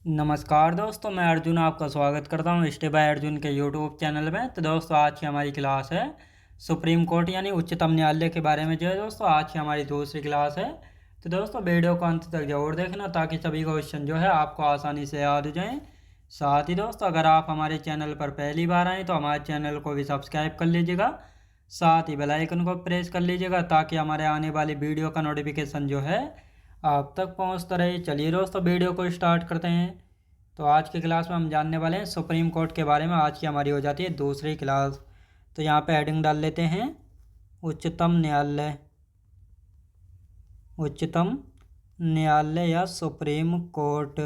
नमस्कार दोस्तों, मैं अर्जुन आपका स्वागत करता हूँ स्टे बाय अर्जुन के यूट्यूब चैनल में। तो दोस्तों, आज की हमारी क्लास है सुप्रीम कोर्ट यानी उच्चतम न्यायालय के बारे में। जो है दोस्तों, आज की हमारी दूसरी क्लास है। तो दोस्तों, वीडियो को अंत तक जरूर देखना ताकि सभी क्वेश्चन जो है आपको आसानी से याद हो जाएं। साथ ही दोस्तों, अगर आप हमारे चैनल पर पहली बार आएँ तो हमारे चैनल को भी सब्सक्राइब कर लीजिएगा। साथ ही बेल आइकन को प्रेस कर लीजिएगा ताकि हमारे आने वाली वीडियो का नोटिफिकेशन जो है आप तक पहुंचता रहे। चलिए दोस्तों, वीडियो को स्टार्ट करते हैं। तो आज की क्लास में हम जानने वाले हैं सुप्रीम कोर्ट के बारे में। आज की हमारी हो जाती है दूसरी क्लास। तो यहाँ पे हेडिंग डाल लेते हैं उच्चतम न्यायालय। उच्चतम न्यायालय या सुप्रीम कोर्ट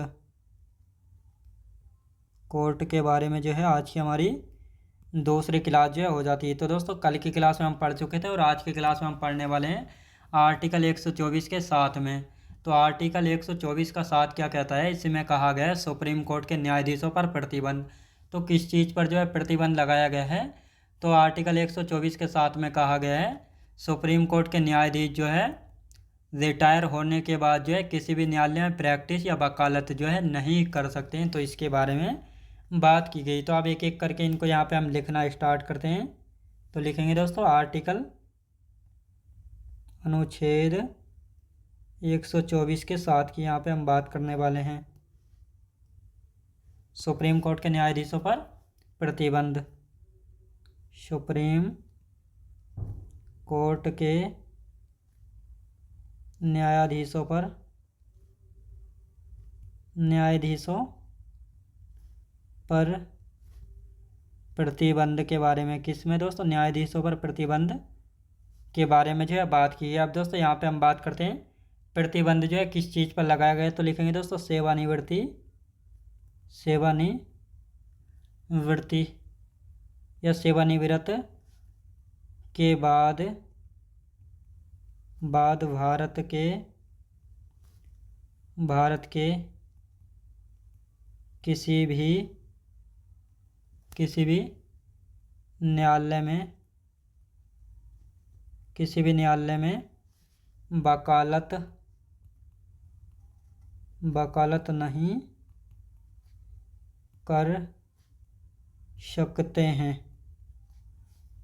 कोर्ट के बारे में जो है आज की हमारी दूसरी क्लास जो है हो जाती है। तो दोस्तों, कल की क्लास में हम पढ़ चुके थे और आज की क्लास में हम पढ़ने वाले हैं आर्टिकल 124 के साथ में। तो आर्टिकल 124 का साथ क्या कहता है? इसमें कहा गया है सुप्रीम कोर्ट के न्यायाधीशों पर प्रतिबंध। तो किस चीज़ पर जो है प्रतिबंध लगाया गया है? तो आर्टिकल 124 के साथ में कहा गया है सुप्रीम कोर्ट के न्यायाधीश जो है रिटायर होने के बाद जो है किसी भी न्यायालय में प्रैक्टिस या वकालत जो है नहीं कर सकते हैं। तो इसके बारे में बात की गई। तो अब एक एक करके इनको यहाँ पे हम लिखना स्टार्ट करते हैं। तो लिखेंगे दोस्तों, आर्टिकल अनुच्छेद 124 के साथ की यहाँ पे हम बात करने वाले हैं सुप्रीम कोर्ट के न्यायाधीशों पर प्रतिबंध। सुप्रीम कोर्ट के न्यायाधीशों पर प्रतिबंध के बारे में। किस में दोस्तों? न्यायाधीशों पर प्रतिबंध के बारे में जो है बात की है। अब दोस्तों, यहाँ पे हम बात करते हैं प्रतिबंध जो है किस चीज़ पर लगाया गया है। तो लिखेंगे दोस्तों, सेवानिवृत्ति या सेवानिवृत्त के बाद भारत के किसी भी न्यायालय में वकालत नहीं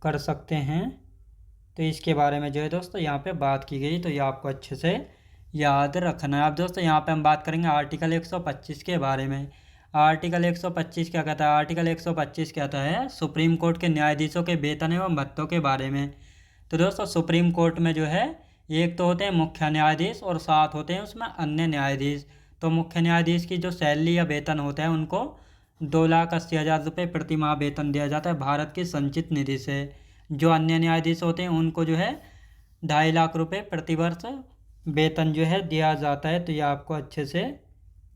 कर सकते हैं। तो इसके बारे में जो है दोस्तों यहाँ पे बात की गई। तो ये आपको अच्छे से याद रखना है। अब दोस्तों, यहाँ पे हम बात करेंगे आर्टिकल 125 के बारे में। आर्टिकल 125 क्या कहता है? आर्टिकल 125 कहता है सुप्रीम कोर्ट के न्यायाधीशों के वेतन एवं भत्तों के बारे में। तो दोस्तों, सुप्रीम कोर्ट में जो है एक तो होते हैं मुख्य न्यायाधीश और साथ होते हैं उसमें अन्य न्यायाधीश। तो मुख्य न्यायाधीश की जो सैलरी या वेतन होता है उनको 2,80,000 रुपये प्रति माह वेतन दिया जाता है भारत की संचित निधि से। जो अन्य न्यायाधीश होते हैं उनको जो है 2.5 लाख रुपये प्रतिवर्ष वेतन जो है दिया जाता है। तो ये आपको अच्छे से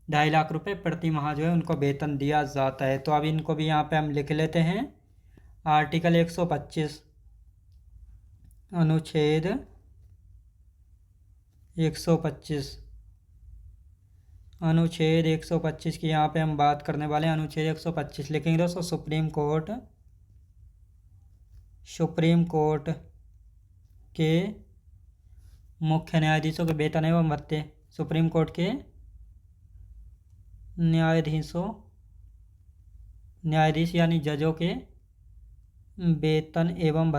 2.5 लाख रुपये प्रति माह जो है उनको वेतन दिया जाता है। तो अब इनको भी यहाँ पे हम लिख लेते हैं। आर्टिकल 125 अनुच्छेद 125 की यहाँ पे हम बात करने वाले हैं। अनुच्छेद 125 लिखेंगे दोस्तों, सुप्रीम कोर्ट के मुख्य न्यायाधीशों के वेतन एवं भत्ते। सुप्रीम कोर्ट के न्यायाधीश यानी जजों के वेतन एवं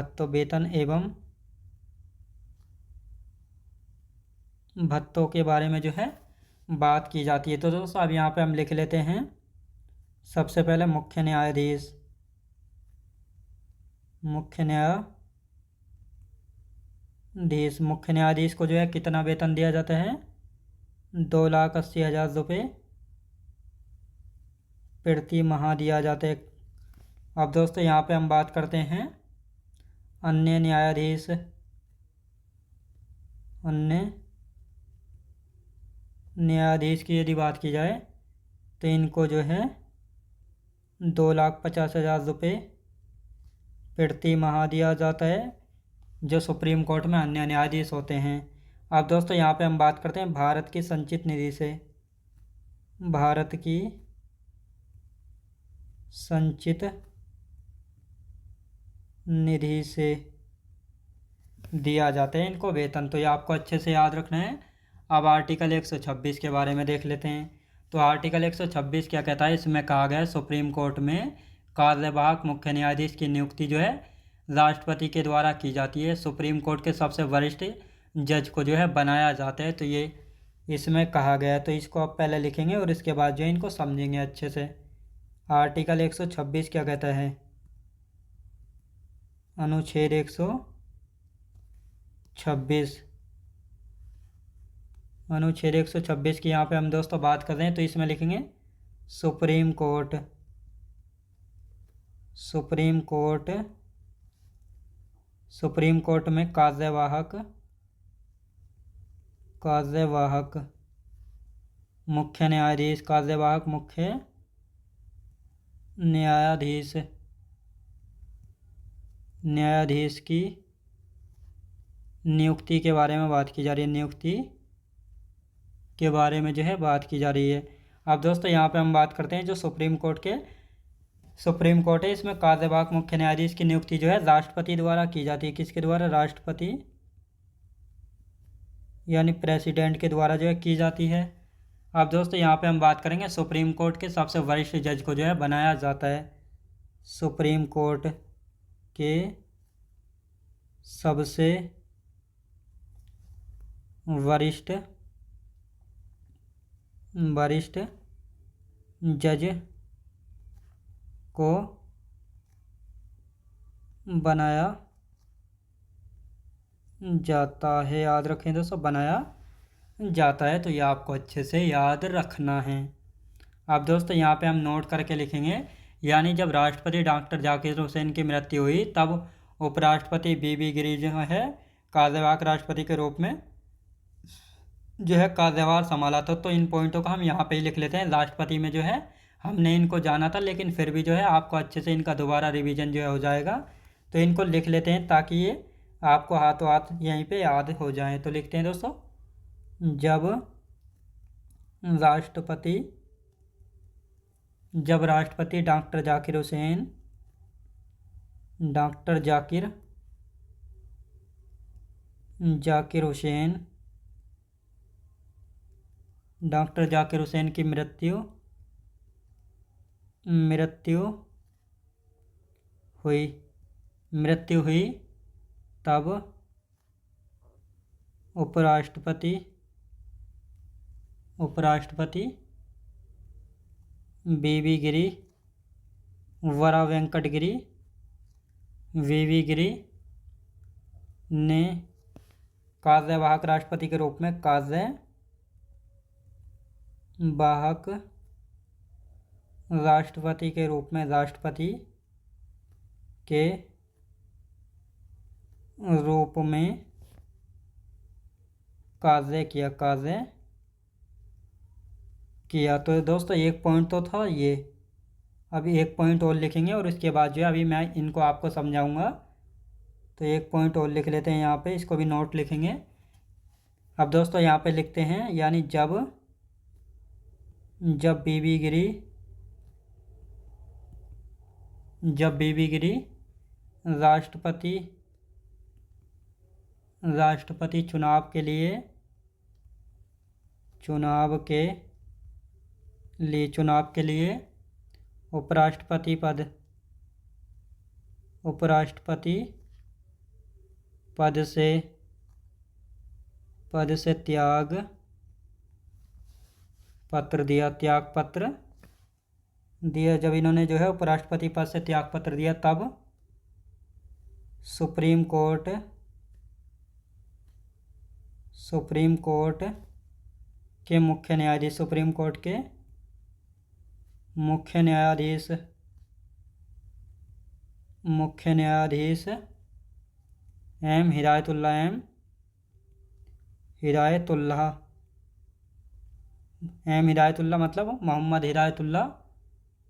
भत्तों के बारे में जो है बात की जाती है। तो दोस्तों, अब यहाँ पे हम लिख लेते हैं सबसे पहले मुख्य न्यायाधीश को जो है कितना वेतन दिया जाता है? 2,80,000 रुपये प्रति माह दिया जाता है। अब दोस्तों, यहाँ पे हम बात करते हैं अन्य न्यायाधीश की यदि बात की जाए तो इनको जो है 2,50,000 रुपये प्रति माह दिया जाता है जो सुप्रीम कोर्ट में अन्य न्यायाधीश होते हैं। अब दोस्तों, यहाँ पे हम बात करते हैं भारत की संचित निधि से। भारत की संचित निधि से दिया जाता है इनको वेतन। तो ये आपको अच्छे से याद रखना है। अब आर्टिकल 126 के बारे में देख लेते हैं। तो आर्टिकल 126 क्या कहता है, इसमें कहा गया है सुप्रीम कोर्ट में कार्यवाहक मुख्य न्यायाधीश की नियुक्ति जो है राष्ट्रपति के द्वारा की जाती है। सुप्रीम कोर्ट के सबसे वरिष्ठ जज को जो है बनाया जाता है। तो ये इसमें कहा गया है, तो इसको आप पहले लिखेंगे और इसके बाद जो है इनको समझेंगे अच्छे से। आर्टिकल 126 क्या कहता है, अनुच्छेद 126, अनुच्छेद 126 की यहाँ पे हम दोस्तों बात कर रहे हैं। तो इसमें लिखेंगे supreme court, supreme court, supreme court में कार्यवाहक, कार्यवाहक मुख्य न्यायाधीश, कार्यवाहक मुख्य न्यायाधीश, न्यायाधीश की नियुक्ति के बारे में बात की जा रही है, नियुक्ति के बारे में जो है बात की जा रही है। अब दोस्तों यहाँ पे हम बात करते हैं जो सुप्रीम कोर्ट है, इसमें कार्यवाहक मुख्य न्यायाधीश की नियुक्ति जो है राष्ट्रपति द्वारा की जाती है। किसके द्वारा, राष्ट्रपति यानी प्रेसिडेंट के द्वारा जो है की जाती है। अब दोस्तों यहाँ पे हम बात करेंगे सुप्रीम कोर्ट के सबसे वरिष्ठ जज को जो है बनाया जाता है। सुप्रीम कोर्ट के सबसे वरिष्ठ जज को बनाया जाता है। याद रखें दोस्तों, बनाया जाता है। तो ये आपको अच्छे से याद रखना है। अब दोस्तों यहाँ पे हम नोट करके लिखेंगे, यानी जब राष्ट्रपति डॉक्टर जाकिर हुसैन की मृत्यु हुई तब उपराष्ट्रपति बीबी गिरी जो है कार्यवाहक राष्ट्रपति के रूप में जो है कार्यभार संभाला था। तो इन पॉइंटों को हम यहाँ पे ही लिख लेते हैं। राष्ट्रपति में जो है हमने इनको जाना था, लेकिन फिर भी जो है आपको अच्छे से इनका दोबारा रिवीजन जो है हो जाएगा। तो इनको लिख लेते हैं ताकि ये आपको हाथों हाथ यहीं पे याद हो जाए। तो लिखते हैं दोस्तों, जब राष्ट्रपति doctor Zakir Hussain, doctor Zakir Hussain, doctor Zakir Hussain की मृत्यु हुई तब उपराष्ट्रपति बीबी गिरी, वरा वेंकट गिरी, वीवी गिरी ने कार्यवाहक राष्ट्रपति के रूप में कार्यवाहक राष्ट्रपति के रूप में राष्ट्रपति के रूप में कार्य किया। तो दोस्तों एक पॉइंट तो था ये, अभी एक पॉइंट और लिखेंगे और इसके बाद जो है अभी मैं इनको आपको समझाऊंगा। तो एक पॉइंट और लिख लेते हैं यहाँ पे, इसको भी नोट लिखेंगे। अब दोस्तों यहाँ पे लिखते हैं, यानी जब बीबी गिरी राष्ट्रपति चुनाव के लिए उपराष्ट्रपति पद से त्याग पत्र दिया। जब इन्होंने जो है उपराष्ट्रपति पद से त्याग पत्र दिया तब सुप्रीम कोर्ट के मुख्य न्यायाधीश, सुप्रीम कोर्ट के मुख्य न्यायाधीश एम हिदायतुल्लाह मतलब मोहम्मद हिदायतुल्लाह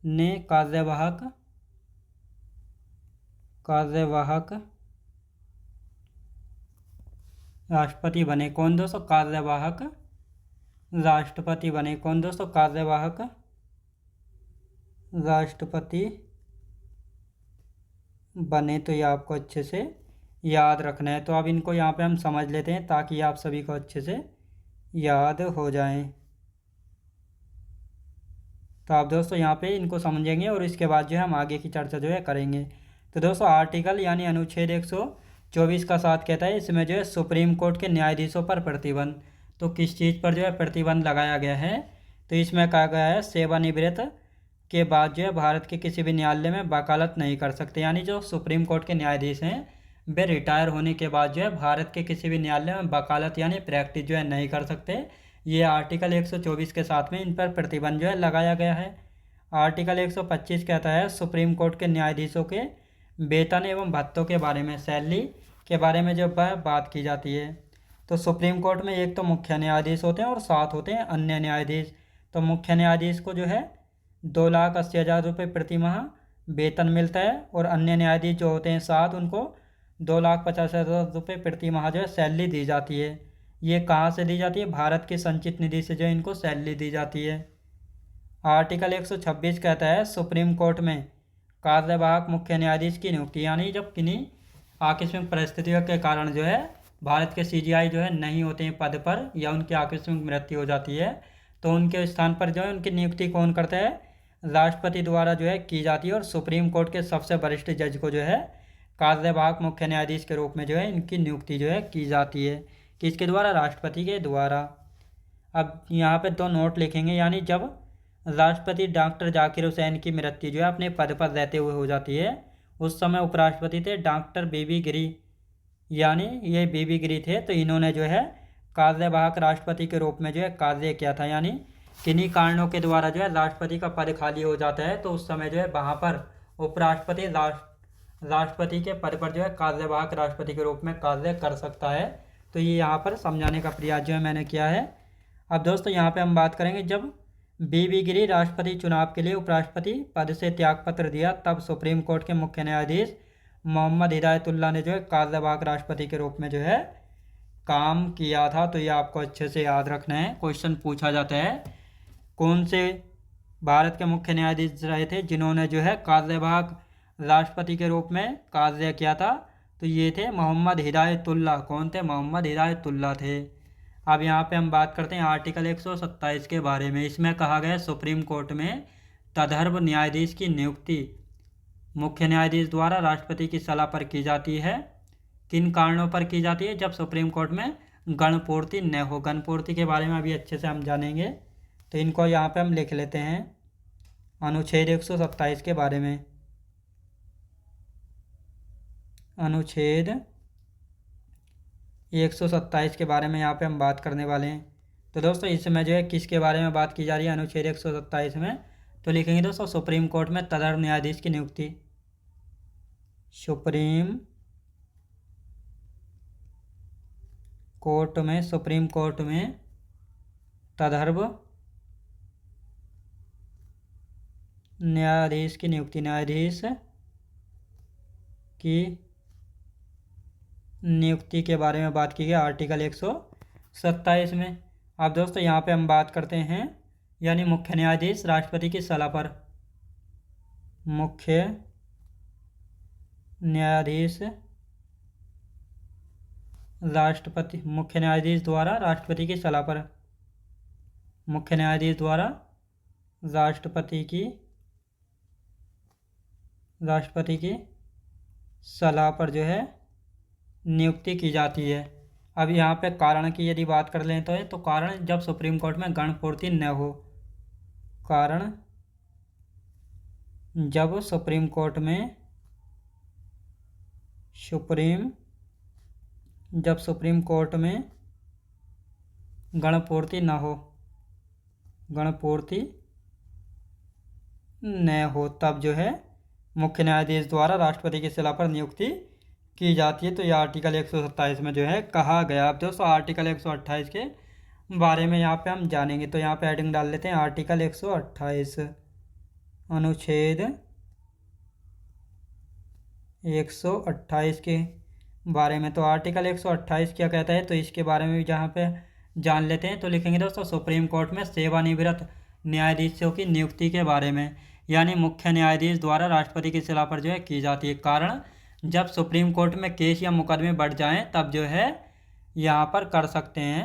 ने कार्यवाहक राष्ट्रपति बने। कौन दोस्तों, कार्यवाहक राष्ट्रपति बने। कौन दोस्तों, कार्यवाहक राष्ट्रपति बने। तो ये आपको अच्छे से याद रखना है। तो अब इनको यहाँ पे हम समझ लेते हैं ताकि आप सभी को अच्छे से याद हो जाएं। तो आप दोस्तों यहाँ पे इनको समझेंगे और इसके बाद जो है हम आगे की चर्चा जो है करेंगे। तो दोस्तों आर्टिकल यानी अनुच्छेद 124 का साथ कहता है इसमें जो है सुप्रीम कोर्ट के न्यायाधीशों पर प्रतिबंध। तो किस चीज़ पर जो है प्रतिबंध लगाया गया है, तो इसमें कहा गया है सेवानिवृत्त के बाद जो है भारत के किसी भी न्यायालय में वकालत नहीं कर सकते। यानी जो सुप्रीम कोर्ट के न्यायाधीश हैं वे रिटायर होने के बाद जो है भारत के किसी भी न्यायालय में वकालत यानी प्रैक्टिस जो है नहीं कर सकते। ये आर्टिकल 124 के साथ में इन पर प्रतिबंध जो है लगाया गया है। आर्टिकल 125 कहता है सुप्रीम कोर्ट के न्यायाधीशों के वेतन एवं भत्तों के बारे में, सैलरी के बारे में जो बात की जाती है। तो सुप्रीम कोर्ट में एक तो मुख्य न्यायाधीश होते हैं और 7 होते हैं अन्य न्यायाधीश। तो मुख्य न्यायाधीश को जो है 2,80,000 रुपये प्रति माह वेतन मिलता है और अन्य न्यायाधीश जो होते हैं 7 उनको 2,50,000 रुपये प्रति माह जो है सैलरी दी जाती है। ये कहाँ से दी जाती है? भारत की संचित निधि से जो इनको सैलरी दी जाती है। आर्टिकल 126 कहता है सुप्रीम कोर्ट में कार्यवाहक मुख्य न्यायाधीश की नियुक्ति, यानी जब किन्हीं आकस्मिक परिस्थितियों के कारण जो है भारत के सीजीआई जो है नहीं होते हैं पद पर या उनकी आकस्मिक मृत्यु हो जाती है, तो उनके स्थान पर जो है उनकी नियुक्ति कौन करता है? राष्ट्रपति द्वारा जो है की जाती है। और सुप्रीम कोर्ट के सबसे वरिष्ठ जज को जो है कार्यवाहक मुख्य न्यायाधीश के रूप में जो है इनकी नियुक्ति जो है की जाती है। किसके द्वारा? राष्ट्रपति के द्वारा। अब यहाँ पे 2 नोट लिखेंगे, यानी जब राष्ट्रपति डॉक्टर जाकिर हुसैन की मृत्यु जो है अपने पद पर रहते हुए हो जाती है, उस समय उपराष्ट्रपति थे डॉक्टर बीबी गिरी, यानी ये बीबी गिरी थे। तो इन्होंने जो है कार्यवाहक राष्ट्रपति के रूप में जो है कार्य किया था। यानी किन्हीं कारणों के द्वारा जो है राष्ट्रपति का पद खाली हो जाता है तो उस समय जो है वहाँ पर उपराष्ट्रपति राष्ट्रपति के पद पर जो है कार्यवाहक राष्ट्रपति के रूप में कार्य कर सकता है। तो ये यहाँ पर समझाने का प्रयास जो है मैंने किया है। अब दोस्तों यहाँ पे हम बात करेंगे जब बीबी गिरी राष्ट्रपति चुनाव के लिए उपराष्ट्रपति पद से त्यागपत्र दिया तब सुप्रीम कोर्ट के मुख्य न्यायाधीश मोहम्मद हिदायतुल्लाह ने जो है कार्यवाहक राष्ट्रपति के रूप में जो है काम किया था। तो ये आपको अच्छे से याद रखना है, क्वेश्चन पूछा जाता है कौन से भारत के मुख्य न्यायाधीश रहे थे जिन्होंने जो है कार्यवाहक राष्ट्रपति के रूप में कार्य किया था। तो ये थे मोहम्मद हिदायतुल्लाह। कौन थे? मोहम्मद हिदायतुल्लाह थे। अब यहाँ पे हम बात करते हैं आर्टिकल 127 के बारे में। इसमें कहा गया सुप्रीम कोर्ट में तदर्भ न्यायाधीश की नियुक्ति मुख्य न्यायाधीश द्वारा राष्ट्रपति की सलाह पर की जाती है। किन कारणों पर की जाती है? जब सुप्रीम कोर्ट में गणपूर्ति न हो। गणपूर्ति के बारे में अभी अच्छे से हम जानेंगे, तो इनको यहाँ पे हम लिख लेते हैं अनुच्छेद 127 के बारे में। अनुच्छेद 127 के बारे में यहाँ पे हम बात करने वाले हैं। तो दोस्तों इसमें जो है किसके बारे में बात की जा रही है अनुच्छेद 127 में? तो लिखेंगे दोस्तों सुप्रीम कोर्ट में तदर्भ न्यायाधीश की नियुक्ति। सुप्रीम कोर्ट में तदर्भ न्यायाधीश की नियुक्ति। न्यायाधीश की नियुक्ति के बारे में बात की गई आर्टिकल 127 में। अब दोस्तों यहाँ पे हम बात करते हैं यानी मुख्य न्यायाधीश राष्ट्रपति की सलाह पर, मुख्य न्यायाधीश द्वारा राष्ट्रपति की सलाह पर, मुख्य न्यायाधीश द्वारा राष्ट्रपति की सलाह पर जो है नियुक्ति की जाती है। अब यहाँ पे कारण की यदि बात कर लें तो कारण जब सुप्रीम कोर्ट में गणपूर्ति न हो। कारण जब सुप्रीम कोर्ट में गणपूर्ति न हो तब जो है मुख्य न्यायाधीश द्वारा राष्ट्रपति की सलाह पर नियुक्ति की जाती है। तो यह आर्टिकल 127 में जो है कहा गया। अब दोस्तों आर्टिकल 128 के बारे में यहाँ पे हम जानेंगे। तो यहाँ पे हेडिंग डाल लेते हैं आर्टिकल 128 अनुच्छेद 128 के बारे में। तो आर्टिकल 128 क्या कहता है तो इसके बारे में भी जहाँ पे जान लेते हैं। तो लिखेंगे दोस्तों सुप्रीम कोर्ट में सेवानिवृत्त न्यायाधीशों की नियुक्ति के बारे में, यानी मुख्य न्यायाधीश द्वारा राष्ट्रपति की सलाह पर जो है की जाती है। कारण जब सुप्रीम कोर्ट में केस या मुकदमे बढ़ जाएं तब जो है यहाँ पर कर सकते हैं।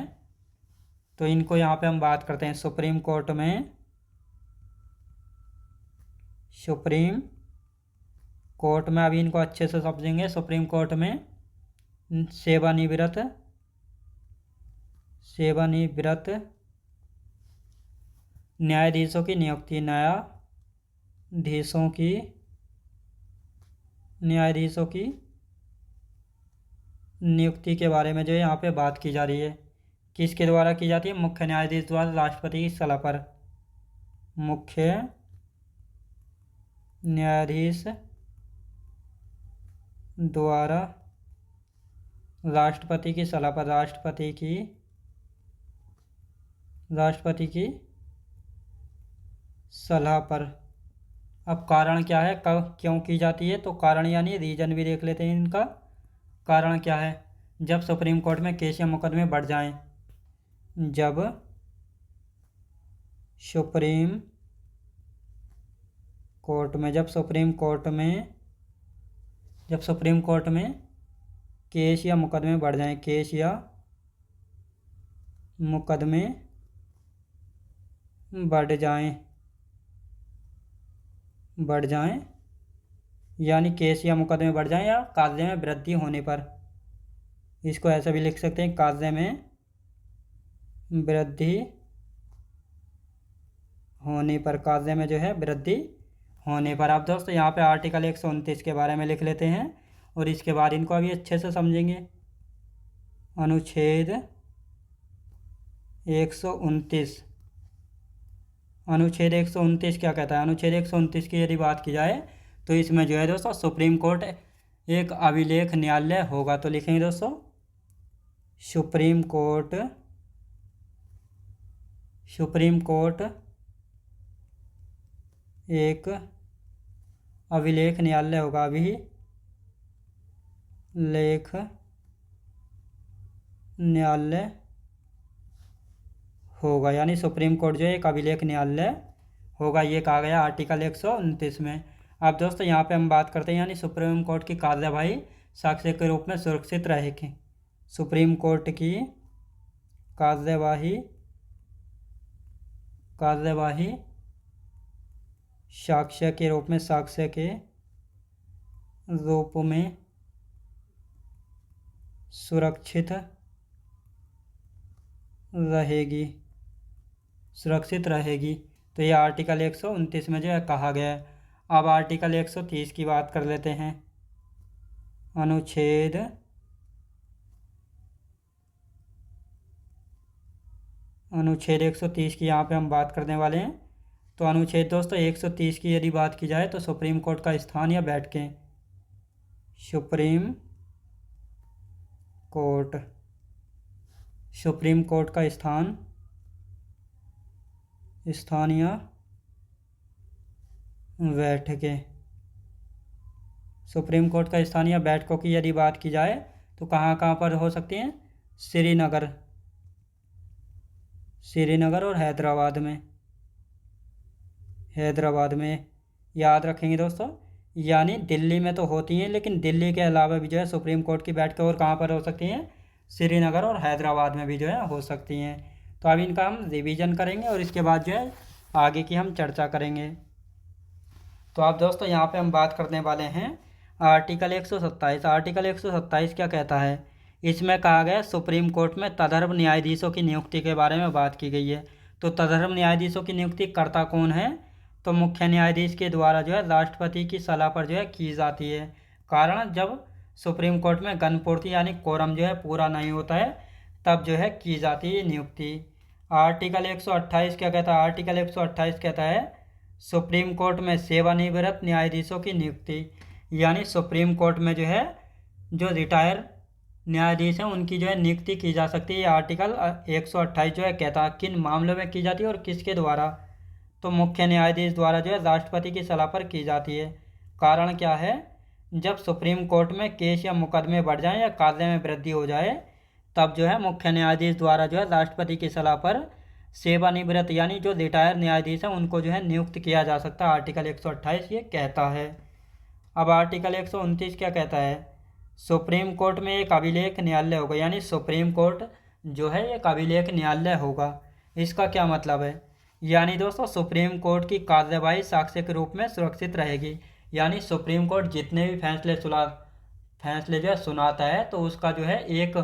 तो इनको यहाँ पे हम बात करते हैं सुप्रीम कोर्ट में सुप्रीम कोर्ट में, अभी इनको अच्छे से समझेंगे। सुप्रीम कोर्ट में सेवानिवृत्त न्यायाधीशों की नियुक्ति, न्यायाधीशों की नियुक्ति के बारे में जो है यहाँ पे बात की जा रही है। किसके द्वारा की जाती है? मुख्य न्यायाधीश द्वारा राष्ट्रपति की सलाह पर। मुख्य न्यायाधीश द्वारा राष्ट्रपति की सलाह पर, राष्ट्रपति की सलाह पर। अब कारण क्या है, कब क्यों की जाती है? तो कारण यानी रीजन भी देख लेते हैं इनका। कारण क्या है? जब सुप्रीम कोर्ट में केस या मुकदमे बढ़ जाएं, जब सुप्रीम कोर्ट में केस या मुकदमे बढ़ जाएं, केस या मुकदमे बढ़ जाएं यानी केस या मुकदमे बढ़ जाएं या कार्य में वृद्धि होने पर, इसको ऐसा भी लिख सकते हैं, कार्य में वृद्धि होने पर, कार्य में जो है वृद्धि होने पर। अब दोस्तों यहाँ पे आर्टिकल 129 के बारे में लिख लेते हैं और इसके बाद इनको अभी अच्छे से समझेंगे। अनुच्छेद 129 क्या कहता है? अनुच्छेद 129 की यदि बात की जाए तो इसमें जो है दोस्तों सुप्रीम कोर्ट एक अभिलेख न्यायालय होगा। तो लिखेंगे दोस्तों, सुप्रीम कोर्ट एक अभिलेख न्यायालय होगा, अभिलेख न्यायालय होगा, यानी सुप्रीम कोर्ट जो है एक अभिलेख न्यायालय होगा। ये कहा गया आर्टिकल 129 में। अब दोस्तों यहाँ पे हम बात करते हैं, यानी सुप्रीम कोर्ट की कार्यवाही साक्ष्य के रूप में सुरक्षित रहेगी। सुप्रीम कोर्ट की कार्यवाही साक्ष्य के रूप में सुरक्षित रहेगी। तो ये आर्टिकल 129 में जो है कहा गया है। अब आर्टिकल 130 की बात कर लेते हैं। अनुच्छेद 130 की यहाँ पे हम बात करने वाले हैं। तो अनुच्छेद दोस्तों 130 की यदि बात की जाए तो सुप्रीम कोर्ट का स्थान या बैठकें, सुप्रीम कोर्ट का स्थान या बैठकें, सुप्रीम कोर्ट का स्थान या बैठकों की यदि बात की जाए तो कहाँ पर हो सकती हैं? श्रीनगर और हैदराबाद में याद रखेंगे दोस्तों। यानी दिल्ली में तो होती हैं, लेकिन दिल्ली के अलावा भी जो है सुप्रीम कोर्ट की बैठकें और कहाँ पर हो सकती हैं? श्रीनगर और हैदराबाद में भी जो है हो सकती हैं। तो अब इनका हम रिवीजन करेंगे और इसके बाद जो है आगे की हम चर्चा करेंगे। तो अब दोस्तों यहाँ पे हम बात करने वाले हैं आर्टिकल 127। आर्टिकल 127 क्या कहता है? इसमें कहा गया सुप्रीम कोर्ट में तदर्भ न्यायाधीशों की नियुक्ति के बारे में बात की गई है। तो तदर्भ न्यायाधीशों की नियुक्ति करता कौन है? तो मुख्य न्यायाधीश के द्वारा जो है राष्ट्रपति की सलाह पर जो है की जाती है। कारण जब सुप्रीम कोर्ट में गणपूर्ति यानी कोरम जो है पूरा नहीं होता है, तब जो है की जाती है नियुक्ति। आर्टिकल 128 क्या कहता है? आर्टिकल 128 कहता है सुप्रीम कोर्ट में सेवानिवृत्त न्यायाधीशों की नियुक्ति, यानी सुप्रीम कोर्ट में जो है जो रिटायर न्यायाधीश हैं उनकी जो है नियुक्ति की जा सकती है। आर्टिकल 128 जो है कहता है किन मामलों में की जाती है और किसके द्वारा? तो मुख्य न्यायाधीश द्वारा जो है राष्ट्रपति की सलाह पर की जाती है। कारण क्या है? जब सुप्रीम कोर्ट में केस या मुकदमे बढ़ जाएं या कार्य में वृद्धि हो जाए, तब जो है मुख्य न्यायाधीश द्वारा जो है राष्ट्रपति की सलाह पर सेवानिवृत्त यानी जो रिटायर न्यायाधीश हैं उनको जो है नियुक्त किया जा सकता है। आर्टिकल 128 ये कहता है। अब आर्टिकल 129 क्या कहता है? सुप्रीम कोर्ट में एक अभिलेख न्यायालय होगा, यानी सुप्रीम कोर्ट जो है एक अभिलेख न्यायालय होगा। इसका क्या मतलब है? यानी दोस्तों सुप्रीम कोर्ट की कार्यवाही साक्ष्य के रूप में सुरक्षित रहेगी। यानी सुप्रीम कोर्ट जितने भी फैसले जो है सुनाता है तो उसका जो है एक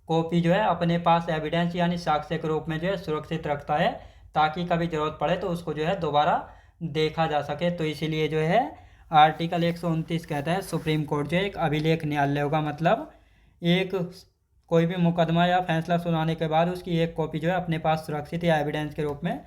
कॉपी जो है अपने पास एविडेंस यानी साक्ष्य के रूप में जो है सुरक्षित रखता है, ताकि कभी ज़रूरत पड़े तो उसको जो है दोबारा देखा जा सके। तो इसीलिए जो है आर्टिकल 129 कहता है सुप्रीम कोर्ट जो है एक अभिलेख न्यायालय होगा। मतलब एक कोई भी मुकदमा या फैसला सुनाने के बाद उसकी एक कॉपी जो है अपने पास सुरक्षित या एविडेंस के रूप में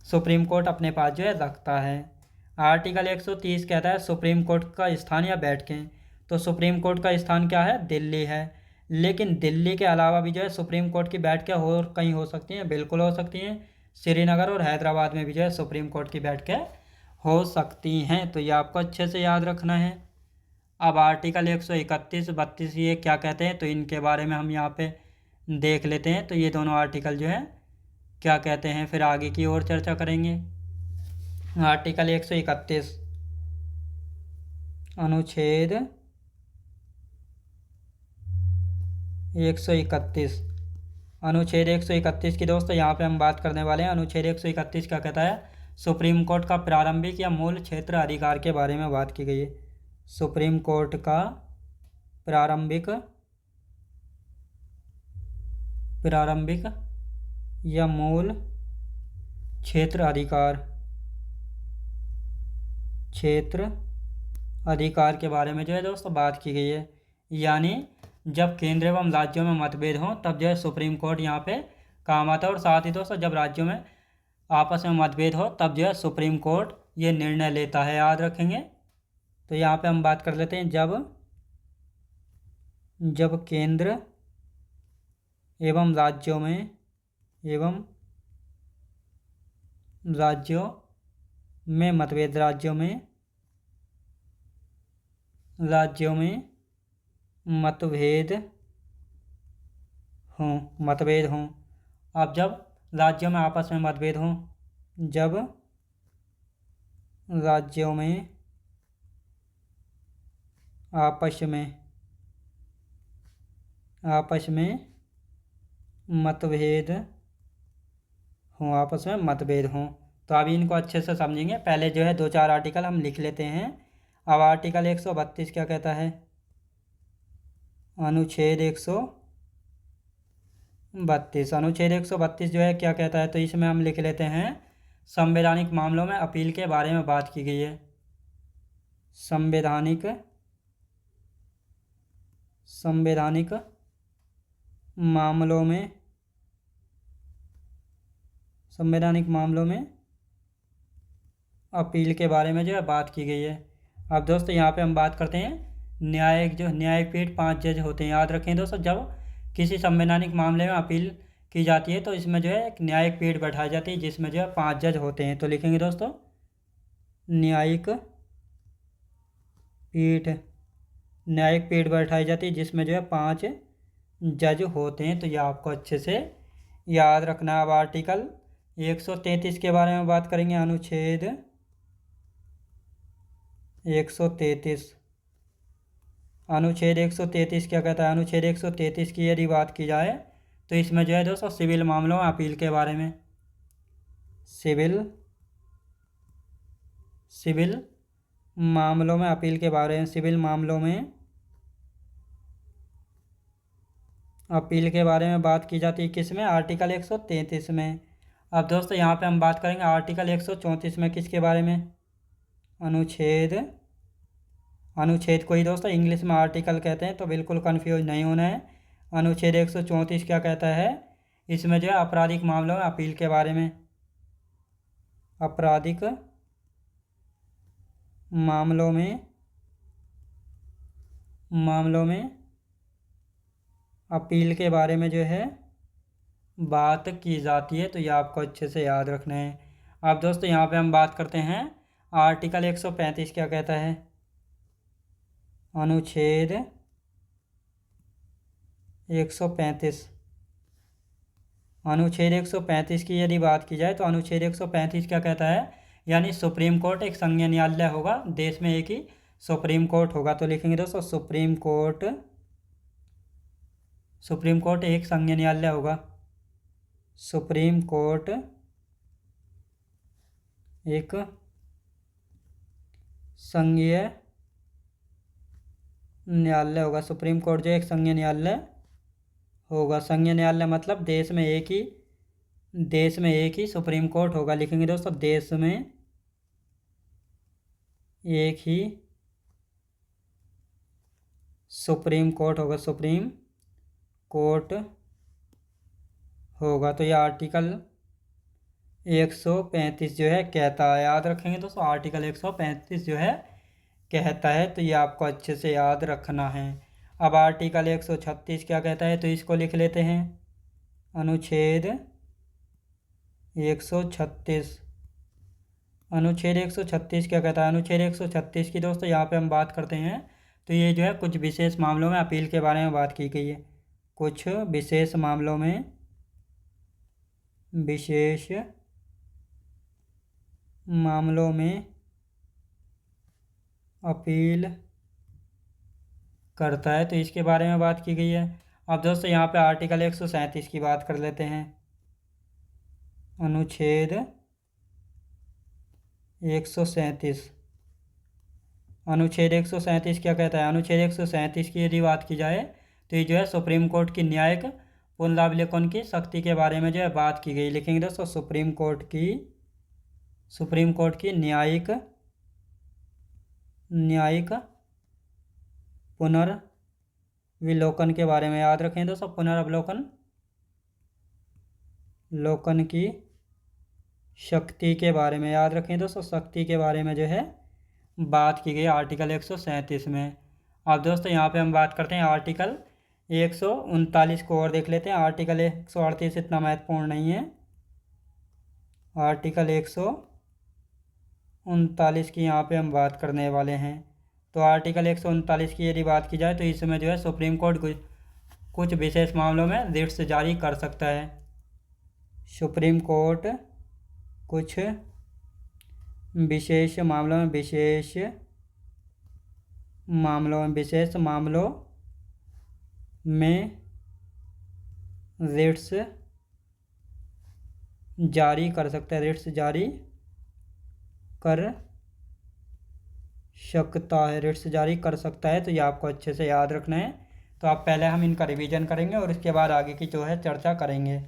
सुप्रीम कोर्ट अपने पास जो है रखता है। आर्टिकल 130 कहता है सुप्रीम कोर्ट का स्थान या बैठकें। तो सुप्रीम कोर्ट का स्थान क्या है? दिल्ली है। लेकिन दिल्ली के अलावा भी जो है सुप्रीम कोर्ट की बैठकें और कहीं हो सकती हैं, बिल्कुल हो सकती हैं। श्रीनगर और हैदराबाद में भी जो है सुप्रीम कोर्ट की बैठकें हो सकती हैं। तो ये आपको अच्छे से याद रखना है। अब आर्टिकल 131, 32 ये क्या कहते हैं तो इनके बारे में हम यहाँ पे देख लेते हैं। तो ये दोनों आर्टिकल जो है क्या कहते हैं, फिर आगे की ओर चर्चा करेंगे। आर्टिकल 131 अनुच्छेद 131 अनुच्छेद 131 की दोस्तों यहाँ पे हम बात करने वाले हैं। अनुच्छेद 131 क्या कहता है? सुप्रीम कोर्ट का प्रारंभिक या मूल क्षेत्र अधिकार के बारे में बात की गई है। सुप्रीम कोर्ट का प्रारंभिक या मूल क्षेत्र अधिकार के बारे में जो है दोस्तों बात की गई है। यानी जब केंद्र एवं राज्यों में मतभेद हों तब जो है सुप्रीम कोर्ट यहाँ पे काम आता है। और साथ ही दोस्तों जब राज्यों में आपस में मतभेद हो तब जो है सुप्रीम कोर्ट ये निर्णय लेता है, याद रखेंगे। तो यहाँ पे हम बात कर लेते हैं जब केंद्र एवं राज्यों में मतभेद राज्यों में मतभेद हों। अब जब राज्यों में आपस में मतभेद हों, जब राज्यों में आपस में मतभेद हों तो अभी इनको अच्छे से समझेंगे। पहले जो है 2-4 आर्टिकल हम लिख लेते हैं। अब आर्टिकल 132 क्या कहता है? अनुच्छेद 132 जो है क्या कहता है तो इसमें हम लिख लेते हैं संवैधानिक मामलों में अपील के बारे में बात की गई है। संवैधानिक मामलों में अपील के बारे में जो है बात की गई है। अब दोस्तों यहाँ पे हम बात करते हैं न्यायिक पीठ 5 जज होते हैं। याद रखें दोस्तों, जब किसी संवैधानिक मामले में अपील की जाती है तो इसमें जो है एक न्यायिक पीठ बैठाई जाती है जिसमें जो है 5 जज होते हैं। तो लिखेंगे दोस्तों न्यायिक पीठ बैठाई जाती है जिसमें जो है 5 जज होते हैं। तो ये आपको अच्छे से याद रखना। अब आर्टिकल 133 के बारे में बात करेंगे। अनुच्छेद 133 क्या कहता है? अनुच्छेद 133 की यदि बात की जाए तो इसमें जो है दोस्तों सिविल मामलों में अपील के बारे में सिविल मामलों में अपील के बारे में सिविल मामलों में अपील के बारे में बात की जाती है। किसमें? आर्टिकल 133 में। अब दोस्तों यहाँ पे हम बात करेंगे आर्टिकल 134 में। किसके बारे में? अनुच्छेद को ही दोस्तों इंग्लिश में आर्टिकल कहते हैं तो बिल्कुल कंफ्यूज नहीं होना है। अनुच्छेद 134 क्या कहता है? इसमें जो है आपराधिक मामलों में अपील के बारे में आपराधिक मामलों में अपील के बारे में जो है बात की जाती है। तो ये आपको अच्छे से याद रखना है। अब दोस्तों यहाँ पे हम बात करते हैं आर्टिकल 135 क्या कहता है? अनुच्छेद 135 की यदि बात की जाए तो अनुच्छेद 135 क्या कहता है? यानी सुप्रीम कोर्ट एक संघीय न्यायालय होगा, देश में एक ही सुप्रीम कोर्ट होगा। तो लिखेंगे दोस्तों सुप्रीम कोर्ट एक संघीय न्यायालय होगा। सुप्रीम कोर्ट एक संघीय न्यायालय होगा। सुप्रीम कोर्ट जो एक संघीय न्यायालय होगा। संघीय न्यायालय मतलब देश में एक ही सुप्रीम कोर्ट होगा। लिखेंगे दोस्तों, देश में एक ही सुप्रीम कोर्ट होगा। सुप्रीम कोर्ट होगा। तो यह आर्टिकल 135 जो है कहता है। याद रखेंगे दोस्तों, आर्टिकल 135 जो है कहता है। तो ये आपको अच्छे से याद रखना है। अब आर्टिकल 136 क्या कहता है, तो इसको लिख लेते हैं। अनुच्छेद 136। अनुच्छेद 136 क्या कहता है। अनुच्छेद 136 की दोस्तों यहाँ पे हम बात करते हैं। तो ये जो है कुछ विशेष मामलों में अपील के बारे में बात की गई है। कुछ विशेष मामलों में अपील करता है। तो इसके बारे में बात की गई है। अब दोस्तों यहाँ पे आर्टिकल 137 की बात कर लेते हैं। अनुच्छेद 137। अनुच्छेद 137 क्या कहता है। अनुच्छेद 137 की यदि बात की जाए तो ये जो है सुप्रीम कोर्ट की न्यायिक पुनरावलोकन की शक्ति के बारे में जो है बात की गई। लिखेंगे दोस्तों, सुप्रीम कोर्ट की न्यायिक पुनर्विलोकन के बारे में। याद रखें दोस्तों, पुनर्विलोकन की शक्ति के बारे में। याद रखें दोस्तों, शक्ति के बारे में जो है बात की गई आर्टिकल 137 में। अब दोस्तों यहाँ पे हम बात करते हैं आर्टिकल 139 को और देख लेते हैं। आर्टिकल 138 इतना महत्वपूर्ण नहीं है। आर्टिकल 139 की यहाँ पे हम बात करने वाले हैं। तो आर्टिकल 139 की यदि बात की जाए तो इसमें जो है सुप्रीम कोर्ट कुछ विशेष मामलों में रिट्स जारी कर सकता है। सुप्रीम कोर्ट कुछ विशेष मामलों में रिट्स जारी कर सकता है। रिट्स जारी कर सकता है। तो ये आपको अच्छे से याद रखना है। तो आप पहले हम इनका रिवीजन करेंगे और इसके बाद आगे की जो है चर्चा करेंगे।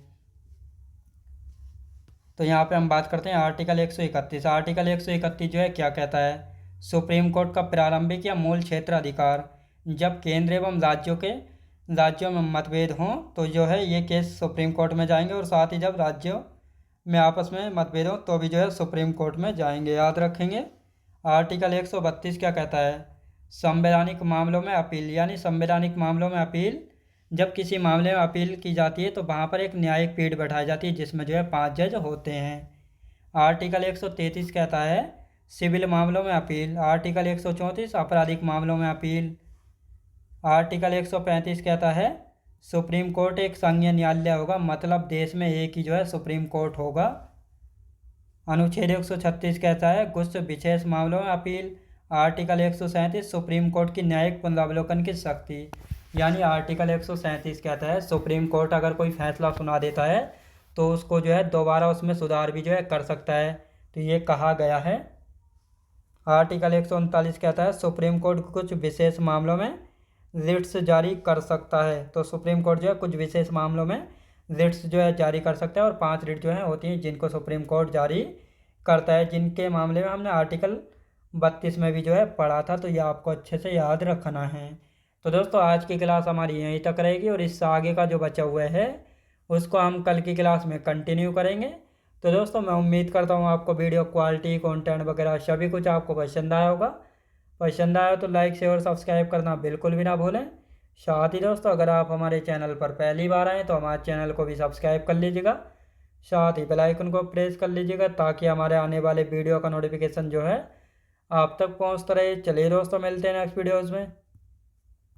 तो यहाँ पे हम बात करते हैं आर्टिकल 131। आर्टिकल 131 जो है क्या कहता है। सुप्रीम कोर्ट का प्रारंभिक या मूल क्षेत्र अधिकार। जब केंद्र एवं राज्यों में मतभेद हों तो जो है ये केस सुप्रीम कोर्ट में जाएंगे, और साथ ही जब राज्यों में आपस में मतभेद हो तो भी जो है सुप्रीम कोर्ट में जाएंगे। याद रखेंगे। आर्टिकल 132 क्या कहता है। संवैधानिक मामलों में अपील। यानी संवैधानिक मामलों में अपील, जब किसी मामले में अपील की जाती है तो वहाँ पर एक न्यायिक पीठ बैठाई जाती है जिसमें जो है 5 जज होते हैं। आर्टिकल 133 कहता है सिविल मामलों में अपील। आर्टिकल 134 आपराधिक मामलों में अपील। आर्टिकल 135 कहता है सुप्रीम कोर्ट एक संघीय न्यायालय होगा, मतलब देश में एक ही जो है सुप्रीम कोर्ट होगा। अनुच्छेद 136 कहता है कुछ विशेष मामलों में अपील। आर्टिकल 137 सुप्रीम कोर्ट की न्यायिक पुनरावलोकन की शक्ति। यानी आर्टिकल 137 कहता है सुप्रीम कोर्ट अगर कोई फैसला सुना देता है तो उसको जो है दोबारा उसमें सुधार भी जो है कर सकता है। तो ये कहा गया है। आर्टिकल 139 कहता है सुप्रीम कोर्ट कुछ विशेष मामलों में रिट्स जारी कर सकता है। तो सुप्रीम कोर्ट जो है कुछ विशेष मामलों में रिट्स जो है जारी कर सकता है, और 5 रिट जो है होती हैं जिनको सुप्रीम कोर्ट जारी करता है, जिनके मामले में हमने आर्टिकल 32 में भी जो है पढ़ा था। तो ये आपको अच्छे से याद रखना है। तो दोस्तों आज की क्लास हमारी यहीं तक रहेगी, और इससे आगे का जो बचा हुआ है उसको हम कल की क्लास में कंटिन्यू करेंगे। तो दोस्तों मैं उम्मीद करता हूँ आपको वीडियो क्वालिटी, कंटेंट वगैरह सभी कुछ आपको पसंद आया होगा। पसंद आया तो लाइक शेयर और सब्सक्राइब करना बिल्कुल भी ना भूलें। साथ ही दोस्तों अगर आप हमारे चैनल पर पहली बार आएँ तो हमारे चैनल को भी सब्सक्राइब कर लीजिएगा। साथ ही बेल आइकन को प्रेस कर लीजिएगा ताकि हमारे आने वाले वीडियो का नोटिफिकेशन जो है आप तक पहुँचता रहे। चलिए दोस्तों मिलते हैं नेक्स्ट वीडियोज़ में।